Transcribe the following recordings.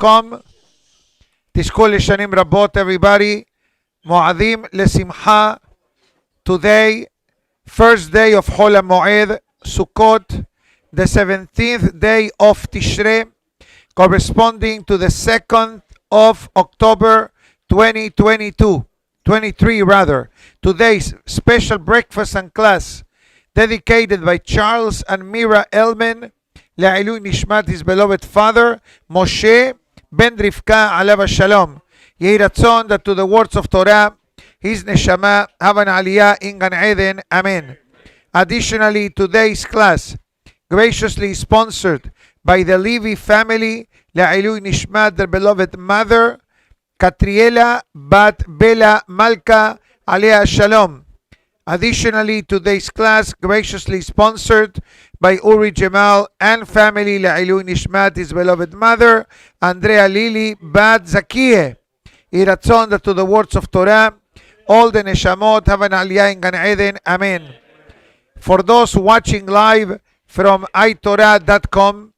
Lighthouse.com. תזכו לשנים רבות, everybody. מועדים לשמחה. Today, first day of Hol Hamo'ed Sukkot, the 17th day of Tishrei, corresponding to the 2nd of October 2022, 23 rather. Today's special breakfast and class dedicated by Charles and Mira Elman לעילוי נשמת his beloved father Moshe ben Rivka alav shalom. Yehi ratzon that to the words of Torah his neshama have an aliyah in Gan Eden. Amen. Additionally, today's class graciously sponsored by the Levy family לעילוי נשמת their beloved mother Catriela bat Bela Malka aliyah shalom. Additionally, today's class graciously sponsored by Uri Jamal and family לעילוי נשמת his beloved mother Andrea Lili bat Zakieh. Yehi ratzon that to the words of Torah all the neshamot have an aliyah in Gan Eden. Amen. For those watching live from iTorah.com,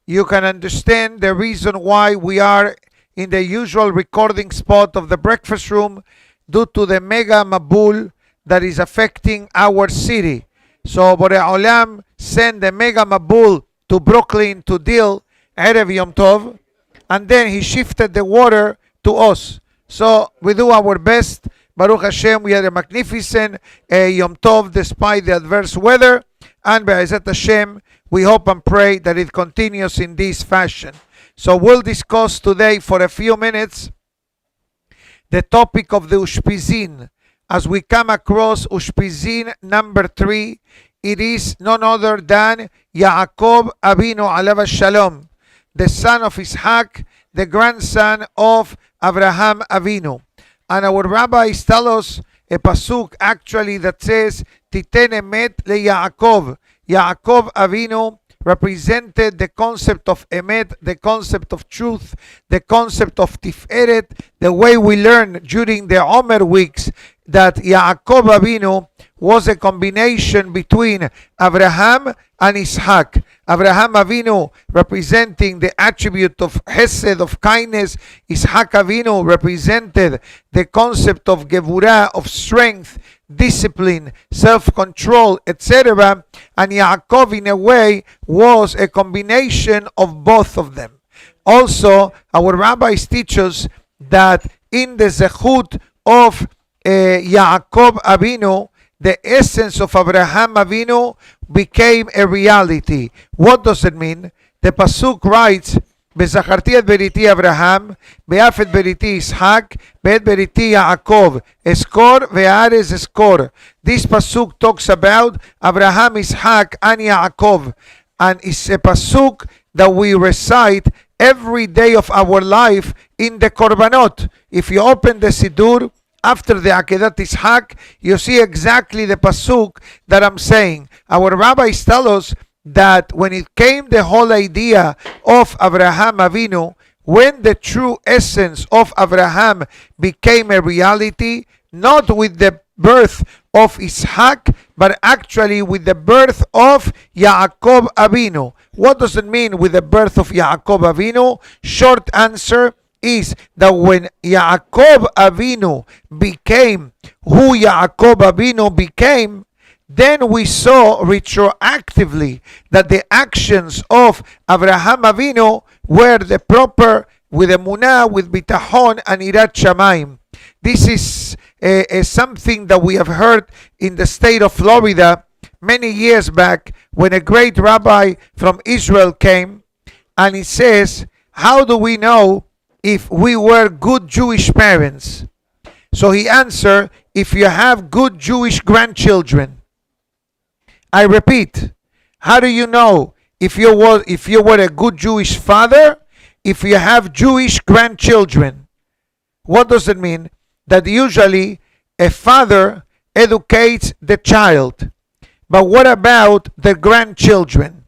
you can understand the reason why we are in the usual recording spot of the breakfast room due to the mega mabul that is affecting our city. So Borei Olam sent the mega mabul to Brooklyn to deal Erev Yom Tov, and then he shifted the water to us. So we do our best. Baruch Hashem, we had a magnificent Yom Tov despite the adverse weather, and Be'ezat Hashem, we hope and pray that it continues in this fashion. So we'll discuss today for a few minutes the topic of the Ushpizin. As we come across Ushpizin number 3, it is none other than Yaacob Abinu alav shalom, the son of Ishaq, the grandson of Abraham Avinu. And our rabbis tell us a pasuk actually that says Titen emet le Yaakov. Yaacob Avinu represented the concept of emet, the concept of truth, the concept of tiferet, the way we learn during the Omer weeks that Yaacob Abinu was a combination between Abraham and Ishaq. Abraham Avinu representing the attribute of Hesed, of kindness. Ishaq Avinu represented the concept of Devora, of strength, discipline, self-control, etc. And Yaakov in a way was a combination of both of them. Also, our rabbis teach us that in the zechut of Yaacob Abinu, the essence of Abraham Avinu became a reality. What does it mean? The pasuk writes, "Bezacharti et beriti Abraham, be'af et beriti Ishaq, be'et beriti Yaakov, eskor ve'arez eskor." This pasuk talks about Abraham, Ishaq, and Yaakov, and it's a pasuk that we recite every day of our life in the korbanot. If you open the Siddur after the Akedat Ishaq, you see exactly the pasuk that I'm saying. Our rabbis tell us that when it came the whole idea of Abraham Avinu, when the true essence of Abraham became a reality, not with the birth of Ishaq, but actually with the birth of Yaacob Abinu. What does it mean with the birth of Yaacob Abinu? Short answer is that when Yaacob Abinu became who Yaacob Abinu became, then we saw retroactively that the actions of Abraham Avinu were the proper, with emunah, with bitachon and irat shamayim. This is something that we have heard in the state of Florida many years back when a great rabbi from Israel came, and he says, how do we know if we were good Jewish parents? So he answered, if you have good Jewish grandchildren. I repeat, how do you know if you were a good Jewish father? If you have Jewish grandchildren. What does it mean? That usually a father educates the child. But what about the grandchildren?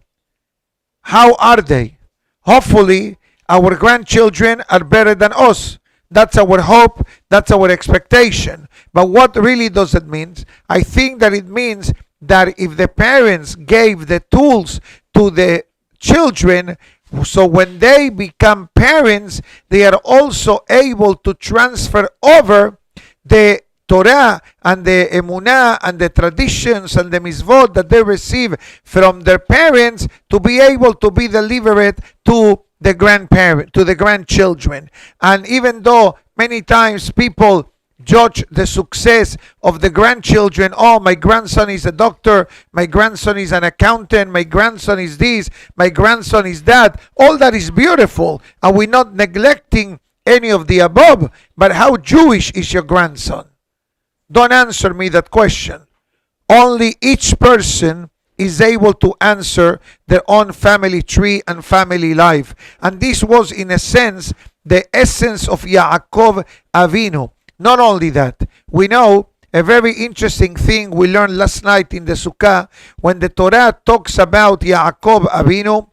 How are they? Hopefully, our grandchildren are better than us. That's our hope, that's our expectation. But what really does it mean? I think that it means that if the parents gave the tools to the children, So when they become parents, they are also able to transfer over the Torah and the emunah and the traditions and the mitzvot that they receive from their parents to be able to be delivered to the grandchildren. And even though many times people judge the success of the grandchildren, oh, my grandson is a doctor, my grandson is an accountant, my grandson is this, my grandson is that, all that is beautiful, and we're not neglecting any of the above, but how Jewish is your grandson? Don't answer me that question. Only each person is able to answer their own family tree and family life. And this was, in a sense, the essence of Yaacob Abinu. Not only that, we know a very interesting thing we learned last night in the Sukkah, when the Torah talks about Yaacob Abinu,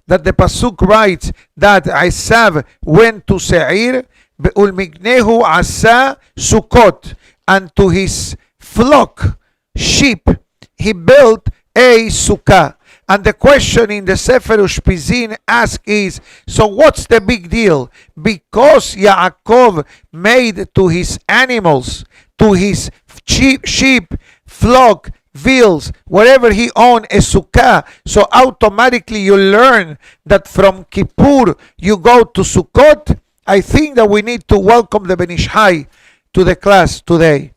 that the Pasuk writes that Esav went to Seir, Ulmiknehu Asa Sukkot, and to his flock, sheep, he built a sukkah. And the question in the Sefer Ushpizin asked is, so what's the big deal? Because Yaakov made to his animals, to his sheep, flock, veals, wherever he owned a sukkah, so automatically you learn that from Kippur you go to Sukkot. I think that we need to welcome the Ben Ish Hai to the class today.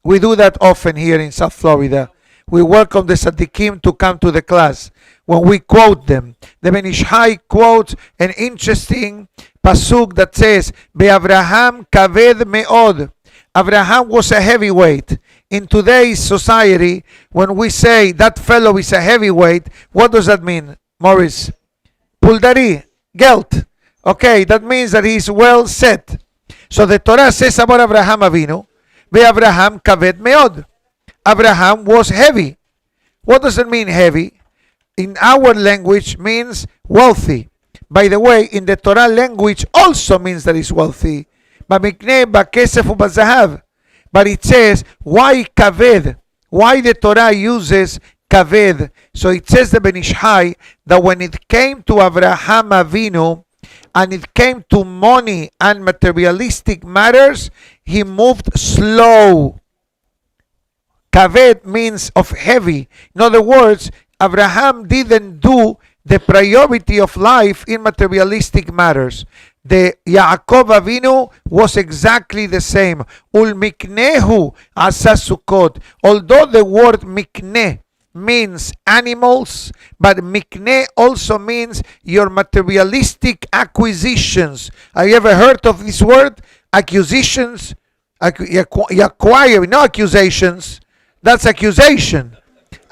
We do that often here in South Florida. We welcome the Tzaddikim to come to the class. When we quote them, the Ben Ish Hai quotes an interesting pasuk that says, "Be'Avraham kaved me'od." Abraham was a heavyweight. In today's society, when we say that fellow is a heavyweight, what does that mean, Morris? Puldari, gelt. Okay, that means that he's well set. So the Torah says about Abraham Avinu, Abraham kaved meod. Abraham was heavy. What does it mean, heavy? In our language means wealthy. By the way, in the Torah language also means that he's wealthy. But it says, why kaved? Why the Torah uses kaved? So it says the Ben Ish Hai that when it came to Abraham Avinu, and it came to money and materialistic matters, he moved slow. Kaved means of heavy. In other words, Abraham didn't do the priority of life in materialistic matters. The Yaacob Avinu was exactly the same. Ulmiknehu asa Sukkot. Although the word mikneh means animals, but mikneh also means your materialistic acquisitions. Have you ever heard of this word? Acquisitions? You acquire, no accusations. That's accusation.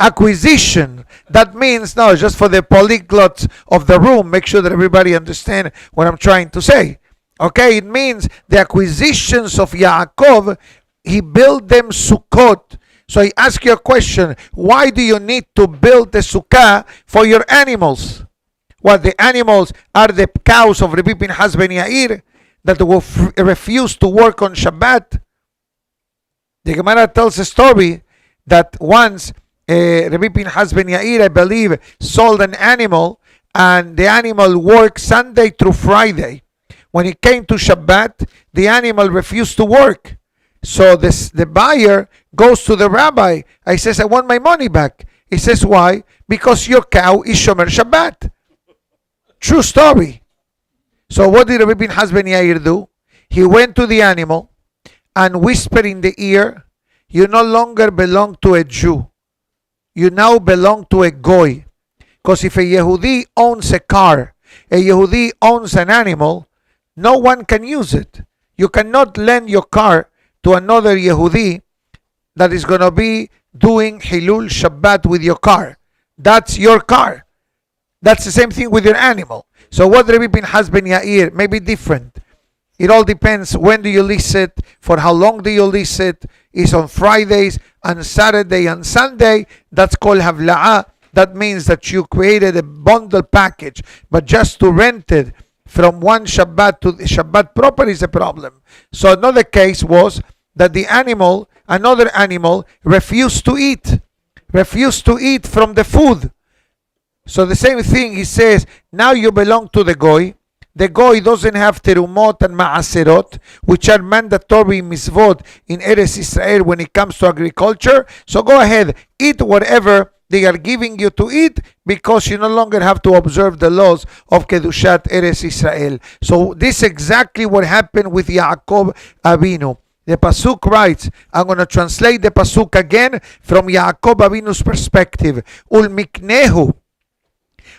Acquisition. That means, no, just for the polyglots of the room, make sure that everybody understands what I'm trying to say. Okay, it means the acquisitions of Yaakov, he built them Sukkot. So I ask you a question, why do you need to build the sukkah for your animals? Well, the animals are the cows of Rabbi Pinchas ben Yair that will refuse to work on Shabbat. The Gemara tells a story that once Rabbi Pinchas ben Yair, I believe, sold an animal, and the animal worked Sunday through Friday. When it came to Shabbat, the animal refused to work. So the buyer goes to the rabbi. I says, I want my money back. He says, why? Because your cow is Shomer Shabbat. True story. So what did Rabbi Pinchas ben Yair do? He went to the animal and whispered in the ear, you no longer belong to a Jew. You now belong to a Goy. Because if a Yehudi owns a car, a Yehudi owns an animal, no one can use it. You cannot lend your car to another Yehudi that is going to be doing Hilul Shabbat with your car. That's your car. That's the same thing with your animal. So what Rabbi Pinchas ben Yair may be different. It all depends, when do you lease it, for how long do you lease it. It's on Fridays and Saturday and Sunday. That's called Havla'ah. That means that you created a bundle package. But just to rent it from one Shabbat to the Shabbat proper is a problem. So another case was that another animal refused to eat from the food. So the same thing, he says, now you belong to the goy. The goy doesn't have terumot and ma'aserot, which are mandatory mitzvot in Eretz Israel when it comes to agriculture. So go ahead, eat whatever they are giving you to eat, because you no longer have to observe the laws of Kedushat Eretz Israel. So this is exactly what happened with Yaacob Abinu. The Pasuk writes, I'm going to translate the Pasuk again from Yaacob Abinu's perspective. Ulmiknehu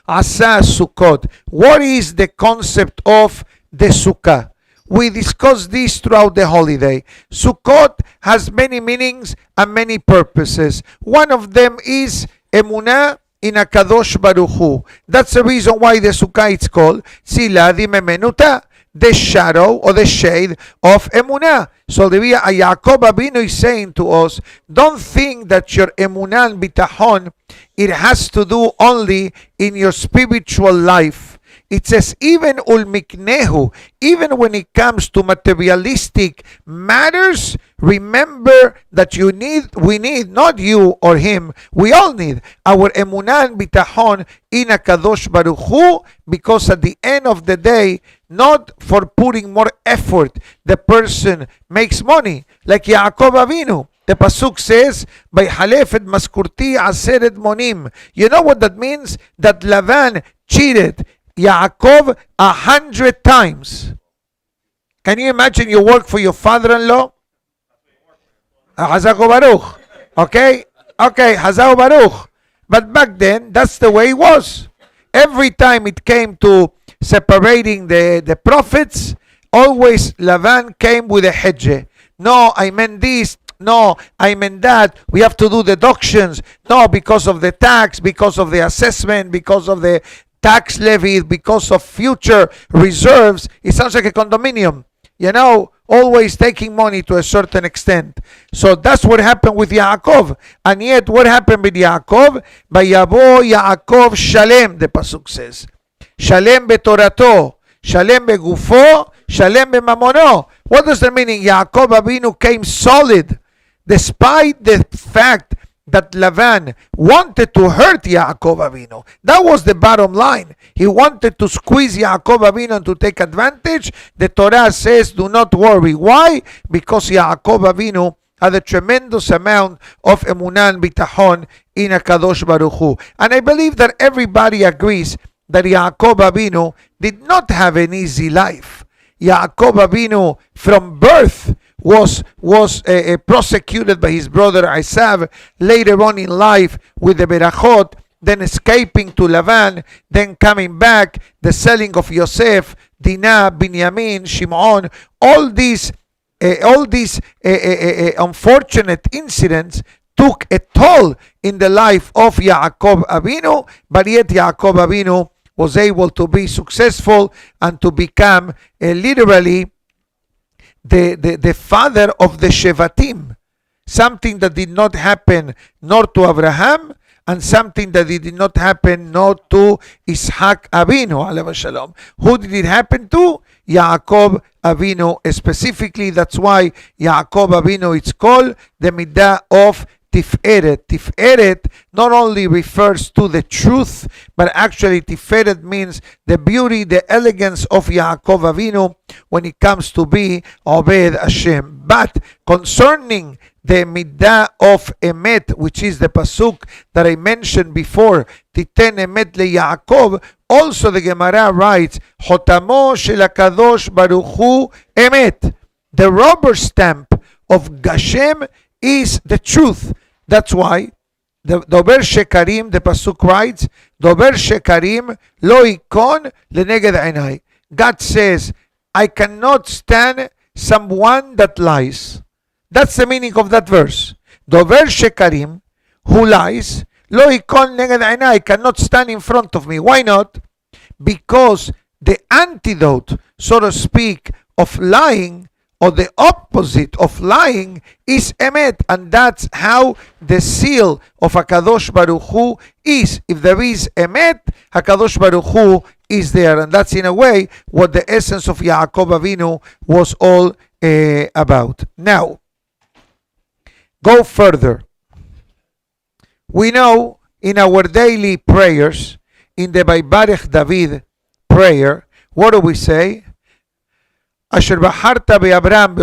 Asa Sukkot. What is the concept of the Sukkah? We discussed this throughout the holiday. Sukkot has many meanings and many purposes. One of them is Emunah in a Kadosh Baruch Hu. That's the reason why the Sukkah is called Sila di Memenuta, the shadow or the shade of Emunah. So the Yaacob Abinu is saying to us, don't think that your Emunah and Bitachon, it has to do only in your spiritual life. It says even ulmiknehu, even when it comes to materialistic matters, remember that we need, not you or him, we all need our emunah and bitachon in a Kadosh Baruch Hu, because at the end of the day, not for putting more effort, the person makes money, like Yaacob Abinu. The Pasuk says, by halef et maskurti aseret monim. You know what that means? That Lavan cheated Yaakov 100 times. Can you imagine you work for your father-in-law? Hazako Baruch. Okay, Hazako Baruch. But back then, that's the way it was. Every time it came to separating the prophets, always Lavan came with a hedge. No, I meant this. No, I meant that. We have to do deductions. No, because of the tax, because of the assessment, because of the tax levy, because of future reserves. It sounds like a condominium. You know, always taking money to a certain extent. So that's what happened with Yaakov. And yet, what happened with Yaakov? Vayavo Yaakov Shalem, the Pasuk says. Shalem betorato, Shalem begufo, Shalem bemamono. What does that mean? Yaacob Abinu came solid, despite the fact that Lavan wanted to hurt Yaacob Abinu. That was the bottom line. He wanted to squeeze Yaacob Abinu and to take advantage. The Torah says, do not worry. Why? Because Yaacob Abinu had a tremendous amount of emunah and bitachon in a Kadosh Baruch Hu. And I believe that everybody agrees that Yaacob Abinu did not have an easy life. Yaacob Abinu from birth was prosecuted by his brother Esav, later on in life with the Berachot, then escaping to Lavan, then coming back, the selling of Yosef, Dinah, Binyamin, Shimon, all these unfortunate incidents took a toll in the life of Yaacob Abinu, but yet Yaacob Abinu was able to be successful and to become literally the father of the Shevatim, something that did not happen nor to Abraham, and something that did not happen nor to Ishaq Abinu, alayhi shalom. Who did it happen to? Yaacob Abinu specifically. That's why Yaacob Abinu is called the Midah of Tiferet. Tiferet not only refers to the truth, but actually Tiferet means the beauty, the elegance of Yaakov Avinu when it comes to be Obed Hashem. But concerning the Midah of Emet, which is the Pasuk that I mentioned before, Titen Emet le Yaakov, also the Gemara writes, Hotamo shel HaKadosh Baruch Hu Emet. The rubber stamp of Gashem is the truth. That's why the Dober Shekarim, the Pasuk writes, Dober Shekarim lo ikon leneged einai. God says, I cannot stand someone that lies. That's the meaning of that verse. Dober Shekarim, who lies, lo ikon leneged einai, cannot stand in front of me. Why not? Because the antidote, so to speak, of lying, or the opposite of lying, is emet, and that's how the seal of HaKadosh Baruch Hu is. If there is emet, HaKadosh Baruch Hu is there, and that's in a way what the essence of Yaacob Avinu was all about. Now, go further. We know in our daily prayers in the Vaybarech David prayer, what do we say? אשר בחרת באברהם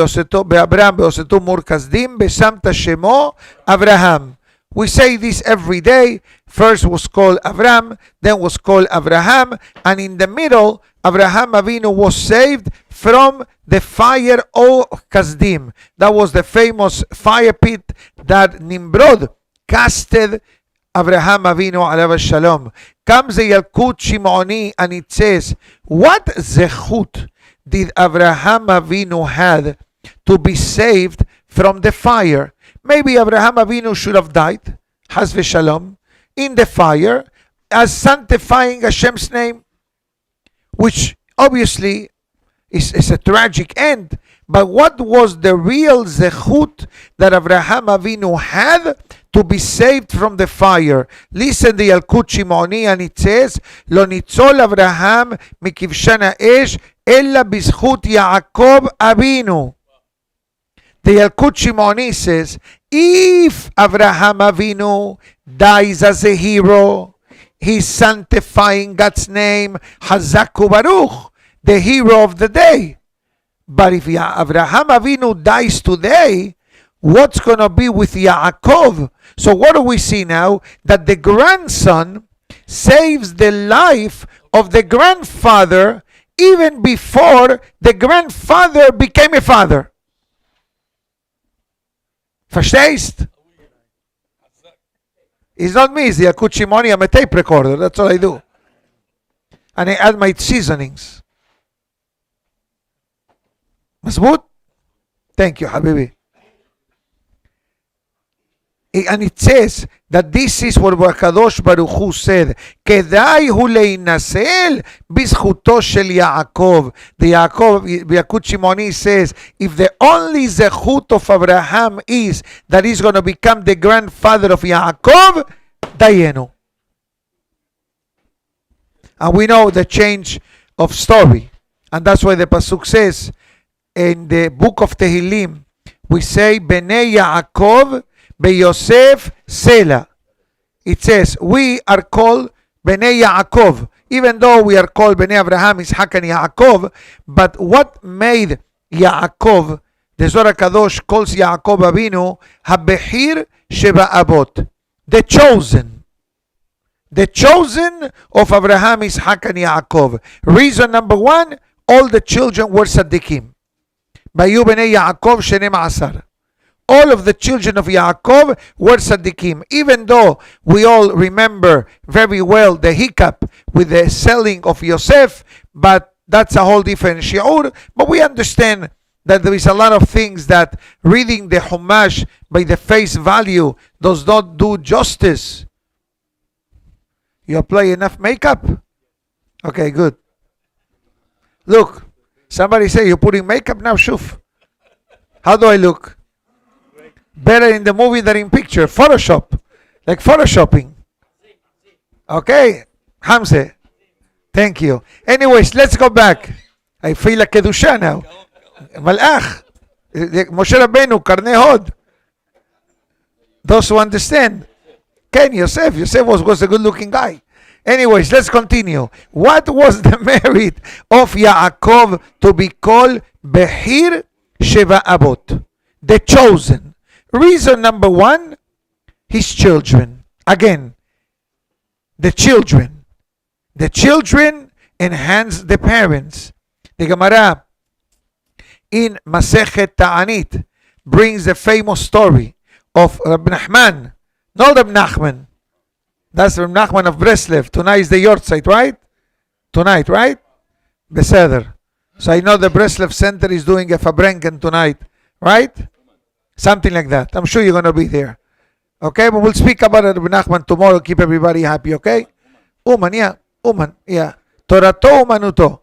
בעושתו מור כסדים, ושמת שמו אברהם. We say this every day. First was called Avram, then was called Abraham, and in the middle, Abraham Avinu was saved from the fire of Kasdim. That was the famous fire pit that Nimrod casted Abraham Avinu alav shalom. Comes the Yalkut Shimoni and it says, what zechut did Abraham Avinu had to be saved from the fire? Maybe Abraham Avinu should have died, Haz v'Shalom, in the fire, as sanctifying Hashem's name, which obviously is a tragic end. But what was the real zechut that Abraham Avinu had to be saved from the fire? Listen to Yalkut Shimoni, and it says, Lo nitzol Abraham mikivshan ha'esh, ella bizchut Yaacob Abinu. The Yalkut Shimoni says, if Abraham Avinu dies as a hero, he's sanctifying God's name, Hazaku Baruch, the hero of the day. But if Abraham Avinu dies today, what's going to be with Yaakov? So what do we see now? That the grandson saves the life of the grandfather even before the grandfather became a father. Verstehst? It's not me, it's the Yalkut Shimoni. I'm a tape recorder, that's all I do. And I add my seasonings. Masboot? Thank you, Habibi. And it says that this is what Kadosh Baruch Hu said. Kedai hu leinasel bizchuto shel Yaakov. The Yalkut Shimoni says, if the only zechut of Abraham is that he's going to become the grandfather of Yaakov, dayenu. And we know the change of story. And that's why the Pasuk says, in the book of Tehillim, we say, Bnei Yaakov Yosef Sela. It says, we are called Bnei Yaakov, even though we are called Bnei Abraham, Ishak and Yaakov. But what made Yaakov, the Zohar Kadosh calls Yaacob Abinu, Habehir Sheba Abot, the chosen of Abraham, Ishak and Yaakov. Reason number one, all the children were Tzaddikim. Bayu Bnei Yaakov Shenem Asar. All of the children of Yaakov were tzaddikim. Even though we all remember very well the hiccup with the selling of Yosef, but that's a whole different shiur. But we understand that there is a lot of things that reading the Chumash by the face value does not do justice. You apply enough makeup? Okay, good. Look, somebody say you're putting makeup now, shuf. How do I look? Better in the movie than in picture. Photoshop. Like photoshopping. Okay. Hamze. Thank you. Anyways, let's go back. I feel like Kedusha now. Malach. Moshe Rabbeinu, Karnei Hod. Those who understand. Ken, Yosef. Yosef was a good looking guy. Anyways, let's continue. What was the merit of Yaakov to be called Behir Sheva Abot? The chosen. Reason number one, his children. Again, the children. The children enhance the parents. The Gemara in Masechet Ta'anit brings the famous story of Rabbi Nachman. Not Rabbi Nachman. That's Rabbi Nachman of Breslev. Tonight is the Yortzeit, right? Tonight, right? Beseder. So I know the Breslev Center is doing a Fabrengen tonight, right? Something like that. I'm sure you're going to be there. Okay, but we'll speak about it, Rabbi Nachman, tomorrow. Keep everybody happy, okay? Uman, yeah. Uman, yeah. Torato umanuto.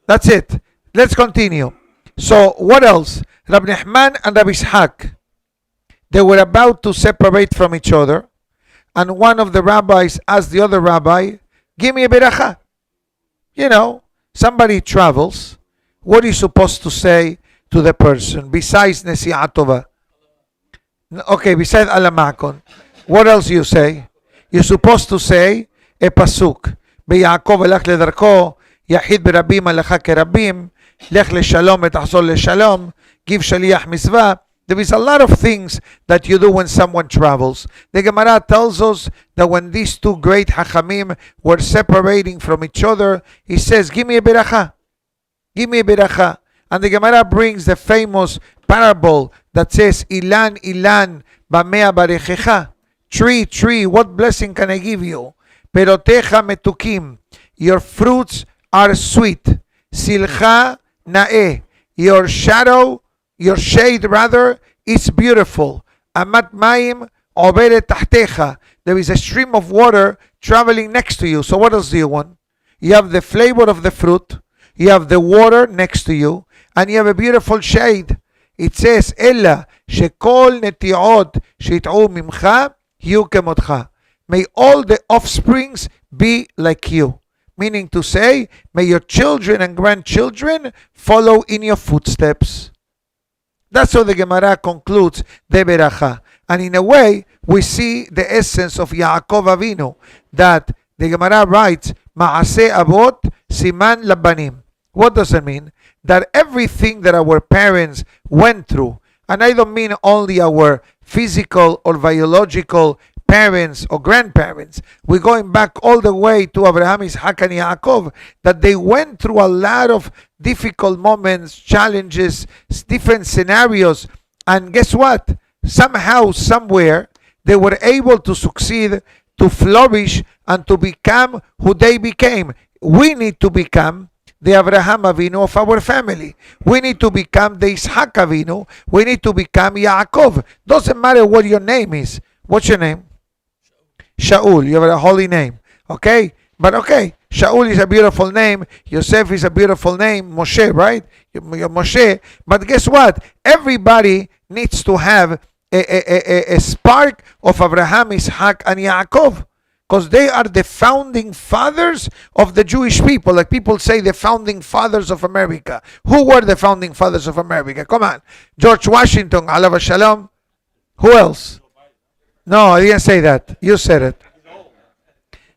That's it. Let's continue. So, what else? Rabbi Nachman and Rabbi Ishaq, they were about to separate from each other. And one of the rabbis asked the other rabbi, give me a beracha. You know, somebody travels. What are you supposed to say to the person besides Nesi'at Tova? Okay, besides Alamakon, what else you say? You're supposed to say a pasuk. ביעקב הלך לדרכו, יחיד ברבים הלכה כרבים, לך לשלום ותחזור לשלום, give שליח מצווה. There is a lot of things that you do when someone travels. The Gemara tells us that when these two great Hachamim were separating from each other, he says, give me a beracha. Give me a beracha. And the Gemara brings the famous parable that says, Ilan, Ilan, bamea barechecha. Tree, tree, what blessing can I give you? Perotecha metukim. Your fruits are sweet. Silcha nae. Your shade rather, is beautiful. Amat mayim oberet tahtecha. There is a stream of water traveling next to you. So what else do you want? You have the flavor of the fruit, you have the water next to you, and you have a beautiful shade. It says, Ella shekol netiot shit'u mimcha hiu kemotcha. May all the offsprings be like you. Meaning to say, may your children and grandchildren follow in your footsteps. That's how the Gemara concludes the beracha. And in a way, we see the essence of Yaacob Abinu, that the Gemara writes, Ma'aseh Avot Siman Labanim. What does it mean? That everything that our parents went through, and I don't mean only our physical or biological parents or grandparents, we're going back all the way to Abraham, Isaac, and Yaakov, that they went through a lot of difficult moments, challenges, different scenarios, and guess what? Somehow, somewhere, they were able to succeed, to flourish, and to become who they became. We need to become the Abraham Avinu of our family. We need to become the Isaac Avinu. We need to become Yaakov. Doesn't matter what your name is. What's your name? Shaul. You have a holy name. Okay? But okay, Shaul is a beautiful name. Yosef is a beautiful name. Moshe, right? You're Moshe. But guess what? Everybody needs to have a spark of Abraham, Isaac, and Yaakov. Because they are the founding fathers of the Jewish people. Like people say, the founding fathers of America. Who were the founding fathers of America? Come on. George Washington, alav shalom. Who else? No, I didn't say that. You said it.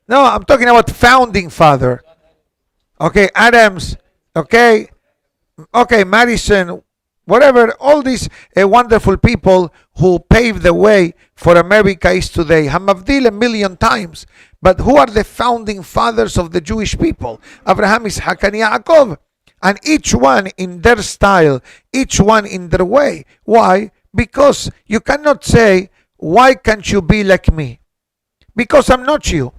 No, I'm talking about founding father. Okay, Adams. Okay, Madison. Whatever, all these wonderful people who paved the way for America is today. Hamavdil a million times. But who are the founding fathers of the Jewish people? Abraham, Isaac, and Yaakov. And each one in their style, each one in their way. Why? Because you cannot say, why can't you be like me? Because I'm not you.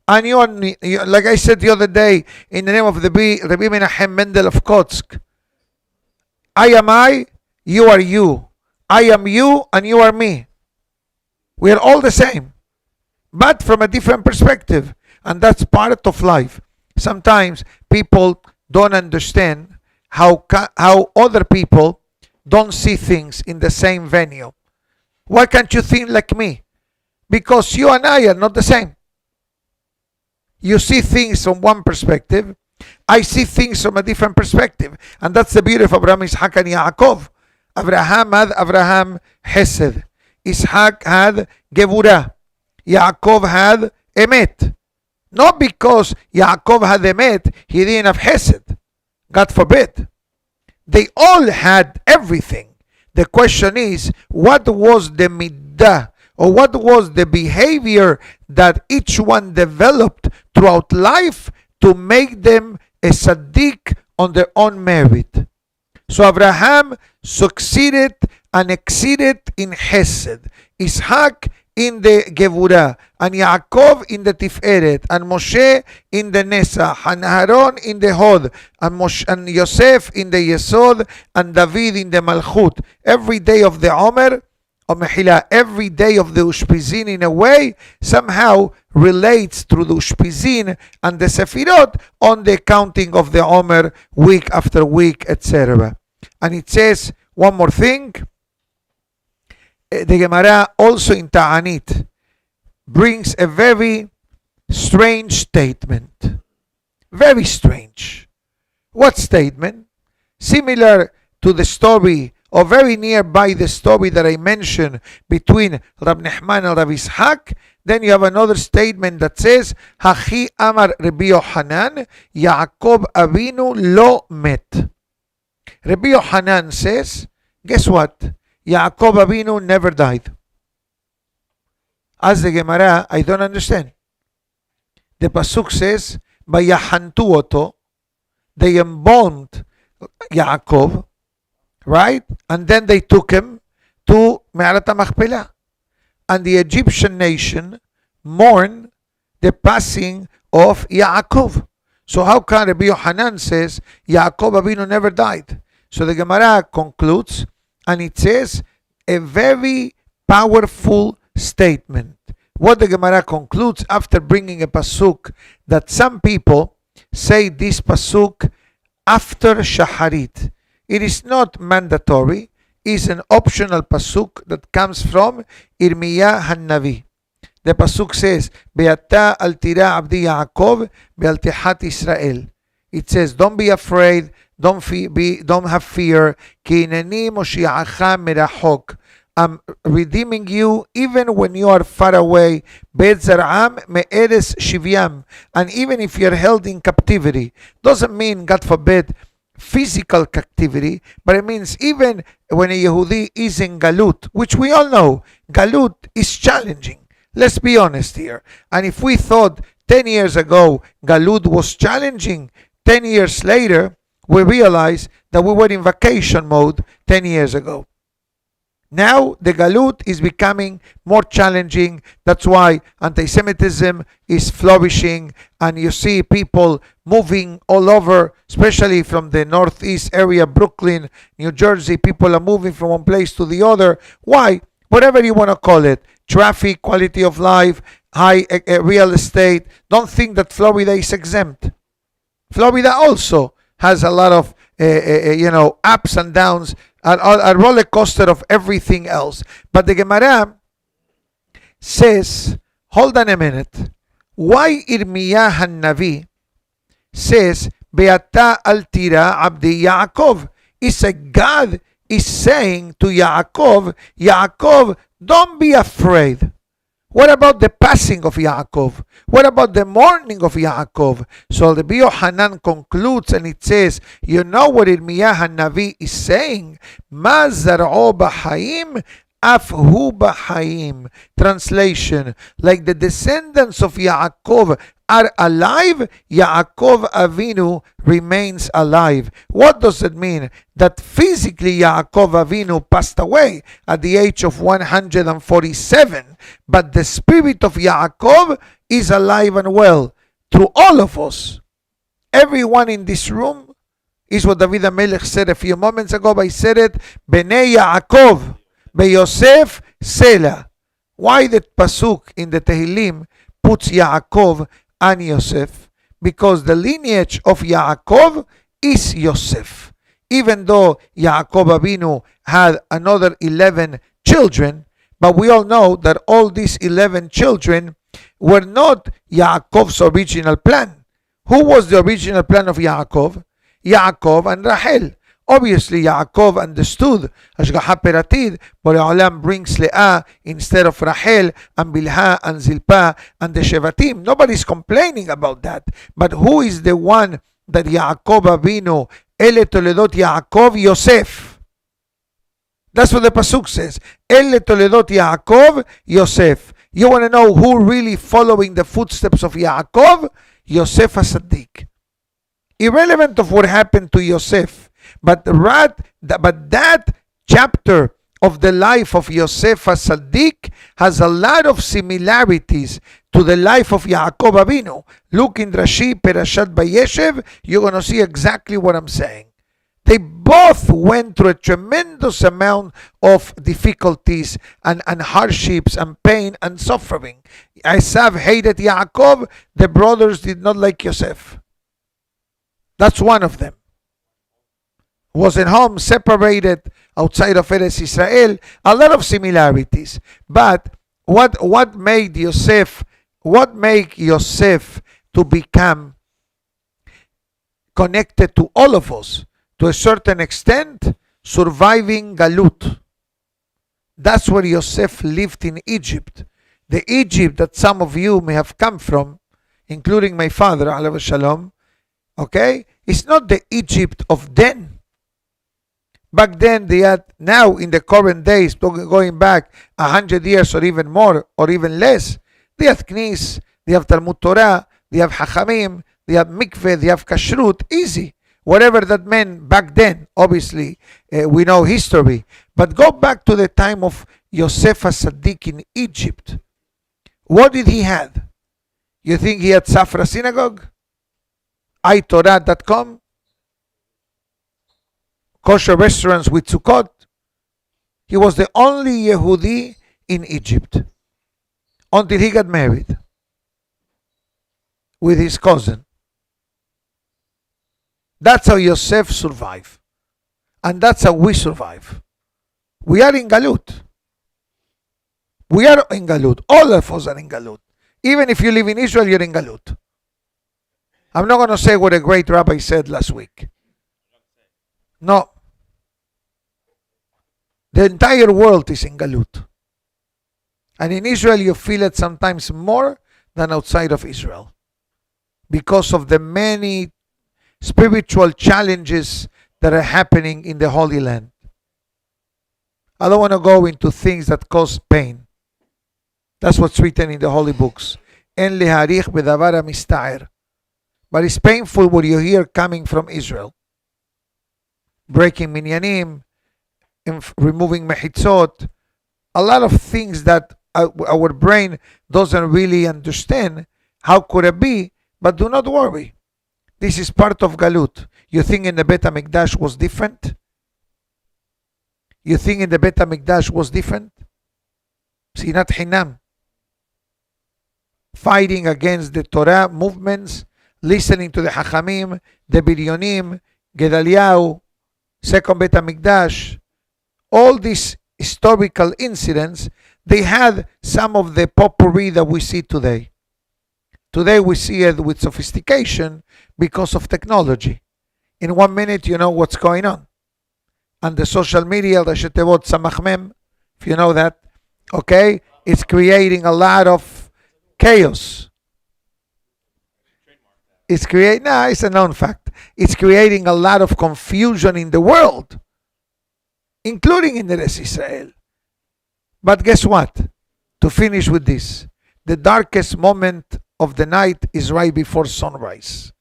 And you, like I said the other day, in the name of the Rabbi Menachem Mendel of Kotsk, I am I, you are you. I am you and you are me. We are all the same, but from a different perspective. And that's part of life. Sometimes people don't understand how other people don't see things in the same venue. Why can't you think like me? Because you and I are not the same. You see things from one perspective. I see things from a different perspective. And that's the beauty of Abraham, Isaac, and Yaakov. Abraham had Abraham Hesed. Isaac had Devora. Yaakov had Emet. Not because Yaakov had Emet, he didn't have Hesed. God forbid. They all had everything. The question is, what was the middah, or what was the behavior that each one developed throughout life to make them a tzaddik on their own merit? So Abraham succeeded and exceeded in Hesed, Isaac in the Gevurah, and Yaakov in the Tiferet, and Moshe in the Nesach, and Aaron in the Hod, and Yosef in the Yesod, and David in the Malchut. Every day of the Omer, or Mechila, every day of the Ushpizin in a way somehow relates through the Ushpizin and the Sefirot on the counting of the Omer week after week, etc. And it says one more thing. The Gemara also in Ta'anit brings a very strange statement. Very strange. What statement? Similar to the story, or very nearby the story that I mentioned between Rab Nehman and Rab Ishaq, Then you have another statement that says, Hachi Amar Rabbi Yohanan, Yaacob Abinu lo met. Rabbi Yohanan says, guess what? Yaacob Abinu never died. As the Gemara, I don't understand. The Pasuk says, Vayahantu oto, they embalmed Yaakov, right? And then they took him to Me'arat HaMachpelah. And the Egyptian nation mourned the passing of Yaakov. So how can Rabbi Yohanan says Yaacob Abinu never died? So the Gemara concludes, and it says a very powerful statement. What the Gemara concludes after bringing a pasuk that some people say this pasuk after Shaharit. It is not mandatory. Is an optional pasuk that comes from Irmiyah Hannavi. The pasuk says, "Be'ata al tira abdi Yaakov be'altihat Israel." It says, "Don't be afraid, don't have fear. Ki hineni moshiacha merachok." I'm redeeming you even when you are far away. Bet zar'am me'eres shivyam, and even if you're held in captivity, doesn't mean, God forbid, physical captivity, but it means even when a Yehudi is in Galut, which we all know, Galut is challenging. Let's be honest here. And if we thought 10 years ago Galut was challenging, 10 years later, we realize that we were in vacation mode 10 years ago. Now the Galut is becoming more challenging. That's why anti-Semitism is flourishing, and you see people moving all over, especially from the northeast area, Brooklyn, New Jersey. People are moving from one place to the other. Why? Whatever you want to call it. Traffic, quality of life, high real estate. Don't think that Florida is exempt. Florida also has a lot of ups and downs, a roller coaster of everything else. But the Gemara says, hold on a minute, why Irmiyah Hannavi says, Be'ata al tira abdi Yaakov? It's like God is saying to Yaakov, Yaakov, don't be afraid. What about the passing of Yaakov? What about the mourning of Yaakov? So the Rabbi Yohanan concludes and it says, you know what Irmiyah Hanavi is saying? Ma zar'o b'chaim, af hu b'chaim. Translation, like the descendants of Yaakov are alive, Yaacob Abinu remains alive. What does it mean? That physically Yaacob Abinu passed away at the age of 147, but the spirit of Yaakov is alive and well through all of us. Everyone in this room is what David HaMelech said a few moments ago. I said it, Bnei Yaakov, Yosef Sela. Why the pasuk in the Tehillim puts Yaakov and Yosef? Because the lineage of Yaakov is Yosef. Even though Yaacob Abinu had another 11 children, but we all know that all these 11 children were not Yaakov's original plan. Who was the original plan of Yaakov? Yaakov and Rachel. Obviously, Yaakov understood Hashgacha Peratid, but Olam brings Leah instead of Rachel, and Bilha and Zilpah and the Shevatim. Nobody's complaining about that. But who is the one that Yaacob Abinu, Ele Toledot Yaakov Yosef? That's what the Pasuk says. Ele Toledot Yaakov Yosef. You want to know who really following the footsteps of Yaakov? Yosef HaSaddik. Irrelevant of what happened to Yosef. But that chapter of the life of Yosef HaSaddik has a lot of similarities to the life of Yaacob Abinu. Look in Rashi, Perashat Vayeshev, you're going to see exactly what I'm saying. They both went through a tremendous amount of difficulties and hardships and pain and suffering. Esav hated Yaakov. The brothers did not like Yosef. That's one of them. Was at home, separated outside of Eretz Israel. A lot of similarities. But what made Yosef to become connected to all of us? To a certain extent, surviving Galut. That's where Yosef lived in Egypt. The Egypt that some of you may have come from, including my father, alav shalom, okay, is not the Egypt of then. Back then, they had, now in the current days, going back 100 years or even more or even less, they have Knis, they have Talmud Torah, they have Hachamim, they have Mikveh, they have Kashrut, easy. Whatever that meant back then, obviously, we know history. But go back to the time of Yosef HaSaddik in Egypt. What did he have? You think he had Safra Synagogue? iTorah.com? Kosher restaurants with Sukkot? He was the only Yehudi in Egypt until he got married with his cousin. That's how Yosef survived. And that's how we survive. We are in Galut. We are in Galut. All of us are in Galut. Even if you live in Israel, you're in Galut. I'm not going to say what a great rabbi said last week. No. The entire world is in Galut. And in Israel, you feel it sometimes more than outside of Israel, because of the many spiritual challenges that are happening in the Holy Land. I don't want to go into things that cause pain. That's what's written in the holy books. En leharich bedavar mistaer. But it's painful what you hear coming from Israel. Breaking minyanim, removing mechitzot, a lot of things that our brain doesn't really understand. How could it be? But do not worry. This is part of Galut. You think in the Bet HaMikdash was different? You think in the Bet HaMikdash was different? Sinat Hinam. Fighting against the Torah movements, listening to the Hachamim, the Biryonim, Gedaliah, Second Bet HaMikdash. All these historical incidents, they had some of the potpourri that we see today. Today we see it with sophistication because of technology. In 1 minute you know what's going on. And the social media, the Shetevot Samachmem, if you know that, okay, it's creating a lot of chaos. It's a known fact. It's creating a lot of confusion in the world, including in the Eretz Israel. But guess what? To finish with this, the darkest moment of the night is right before sunrise.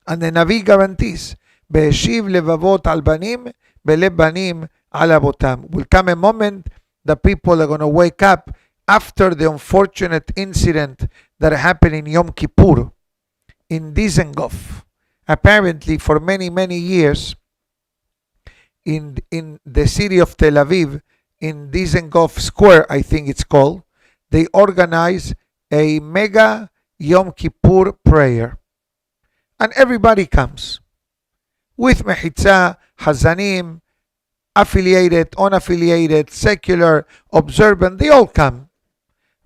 And the Navi guarantees, Be'eshiv levavot al banim, be'lev banim al avotam. Will come a moment that people are going to wake up after the unfortunate incident that happened in Yom Kippur, in Dizengoff. Apparently, for many, many years, in the city of Tel Aviv, in Dizengoff Square, I think it's called, they organize a mega Yom Kippur prayer. And everybody comes with mechitza, hazanim, affiliated, unaffiliated, secular, observant, they all come.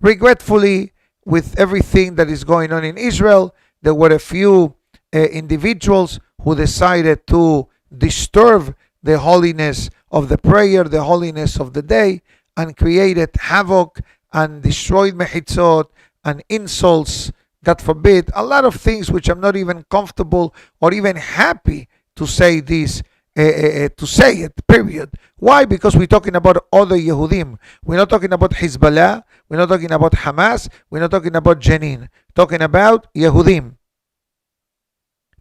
Regretfully, with everything that is going on in Israel, there were a few individuals who decided to disturb the holiness of the prayer, the holiness of the day, and created havoc and destroyed mechitzot and insults, God forbid, a lot of things which I'm not even comfortable or even happy to say this, to say it, period. Why? Because we're talking about other Yehudim. We're not talking about Hezbollah, we're not talking about Hamas, we're not talking about Jenin. We're talking about Yehudim.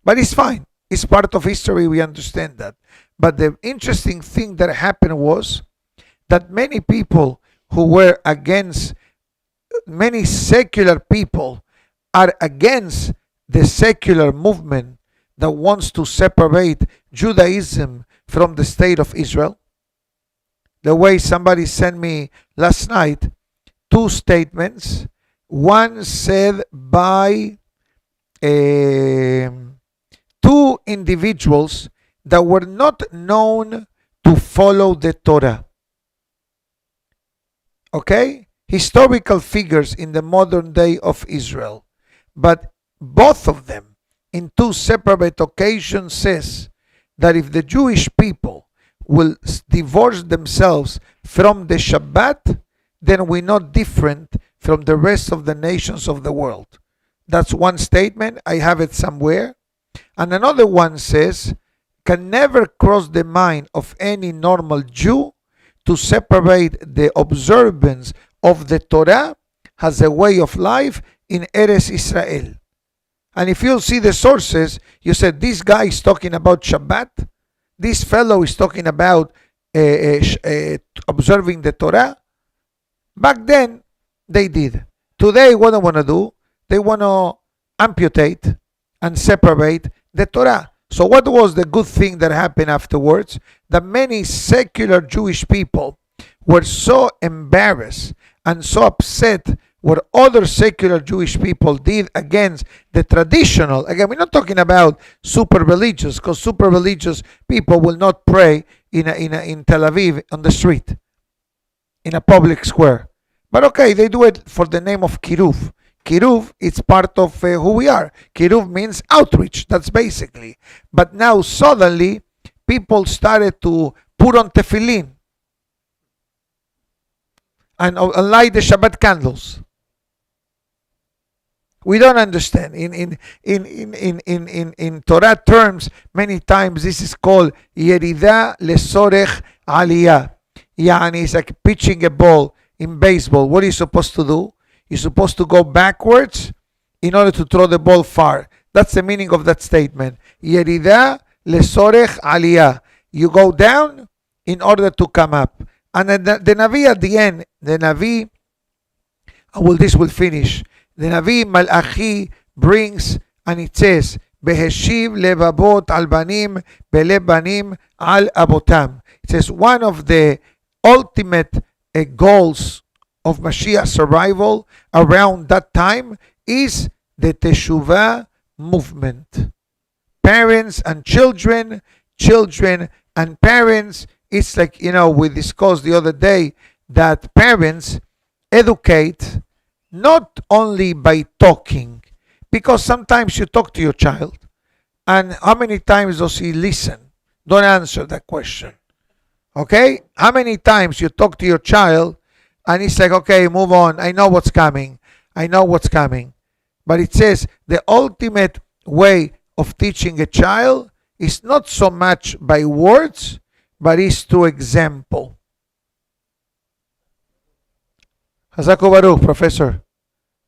But it's fine. It's part of history, we understand that. But the interesting thing that happened was that many people who were against, many secular people are against the secular movement that wants to separate Judaism from the state of Israel. The way somebody sent me last night 2 statements. One said by 2 individuals that were not known to follow the Torah. Okay? Historical figures in the modern day of Israel. But both of them, in 2 separate occasions, says that if the Jewish people will divorce themselves from the Shabbat, then we're not different from the rest of the nations of the world. That's one statement. I have it somewhere. And another one says, can never cross the mind of any normal Jew to separate the observance of the Torah as a way of life in Eretz Israel. And if you see the sources, you said this guy is talking about Shabbat, this fellow is talking about observing the Torah. Back then, they did. Today, what they want to do, they want to amputate and separate the Torah. So what was the good thing that happened afterwards? That many secular Jewish people were so embarrassed and so upset what other secular Jewish people did against the traditional. Again, we're not talking about super religious, because super religious people will not pray in Tel Aviv on the street, in a public square. But okay, they do it for the name of Kiruv. Kiruv, it's part of who we are. Kiruv means outreach, that's basically. But now suddenly, people started to put on tefillin and light the Shabbat candles. We don't understand. In Torah terms, many times this is called Yerida Lesorech Aliyah. Yani it's like pitching a ball in baseball. What are you supposed to do? You're supposed to go backwards in order to throw the ball far. That's the meaning of that statement. Yerida Lesorech Aliyah. You go down in order to come up. And then the Navi at the end, the Navi, this will finish. The Navi Malachi brings, and it says, Beheshiv levavot al banim, belev banim al abotam. It says one of the ultimate goals of Mashiach's arrival around that time is the Teshuvah movement. Parents and children, children and parents. It's like, we discussed the other day that parents educate not only by talking, because sometimes you talk to your child, and how many times does he listen? Don't answer that question. Okay? How many times you talk to your child, and he's like, okay, move on. I know what's coming. I know what's coming. But it says the ultimate way of teaching a child is not so much by words, but is through example. Hazako Baruch, Professor.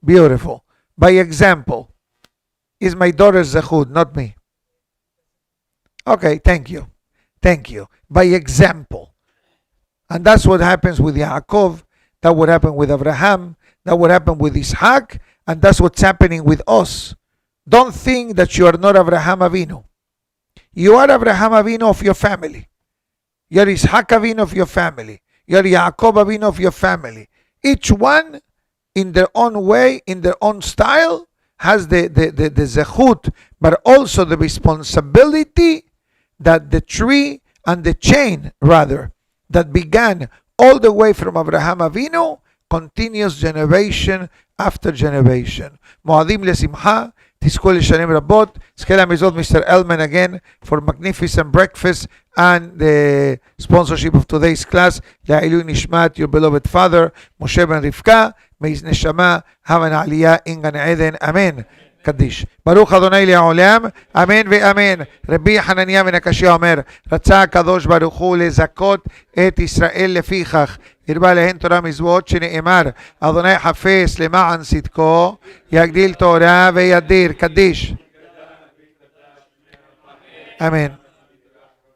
Beautiful. By example. Is my daughter's zechut, not me. Okay, thank you. Thank you. By example. And that's what happens with Yaakov. That would happen with Abraham. That would happen with Ishaq. And that's what's happening with us. Don't think that you are not Abraham Avinu. You are Abraham Avinu of your family. You're Ishaq Avinu of your family. You're Yaacob Abinu of your family. Each one, in their own way, in their own style, has the zechut, but also the responsibility that the tree and the chain, rather, that began all the way from Abraham Avinu, continues generation after generation. Moadim lesimcha, tizku l'shanim rabot. Skela mizot Mr. Elman again for magnificent breakfast and the sponsorship of today's class. Le'ilui nishmat, your beloved father, Moshe ben Rivka. May his neshama have an aliyah in Gan Eden. Amen. קדיש. ברוך אדוני לעולם, אמן ואמן. רבי חנניה בן הקשיא אומר, רצה הקדוש ברוך הוא לזכות את ישראל לפיכך, הרבה להן תורה מזוות שנאמר, אדוני חפש למען צדקו, יגדיל תורה וידיר. קדיש. אמן.